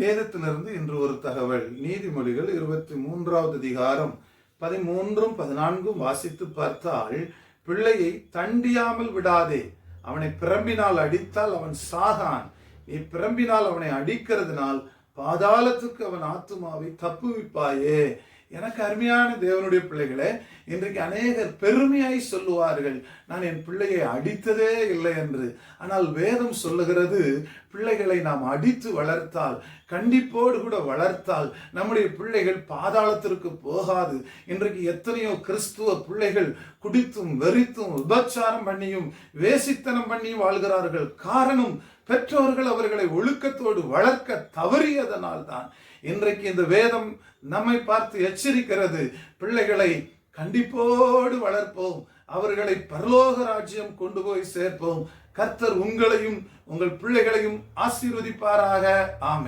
வேதத்திலிருந்து இன்று ஒரு தகவல். நீதிமொழிகள் 23வது அதிகாரம் 13, 14 வாசித்து பார்த்தால், பிள்ளையை தண்டியாமல் விடாதே, அவனை பிரம்பினால் அடித்தால் அவன் சாகான், நீ பிரம்பினால் அவனை அடிக்கிறதுனால் பாதாளத்துக்கு அவன் ஆத்துமாவை தப்புவிப்பாயே. எனக்கு அருமையான தேவனுடைய பிள்ளைகளே, இன்றைக்கு அநேகர் பெருமையாய் சொல்லுவார்கள், நான் என் பிள்ளையை அடித்ததே இல்லை என்று. ஆனால் வேதம் சொல்லுகிறது, பிள்ளைகளை நாம் அடித்து வளர்த்தால், கண்டிப்போடு கூட வளர்த்தால் நம்முடைய பிள்ளைகள் பாதாளத்திற்கு போகாது. இன்றைக்கு எத்தனையோ கிறிஸ்துவ பிள்ளைகள் குடித்தும் வெறித்தும் உபச்சாரம் பண்ணியும் வேசித்தனம் பண்ணியும் வாழ்கிறார்கள். காரணம், பெற்றோர்கள் அவர்களை ஒழுக்கத்தோடு வளர்க்க தவறியதனால் தான். இன்றைக்கு இந்த வேதம் நம்மை பார்த்து எச்சரிக்கிறது, பிள்ளைகளை கண்டிப்போடு வளர்ப்போம், அவர்களை பரலோக ராஜ்யம் கொண்டு போய் சேர்ப்போம். கர்த்தர் உங்களையும் உங்கள் பிள்ளைகளையும் ஆசீர்வதிப்பாராக. ஆமென்.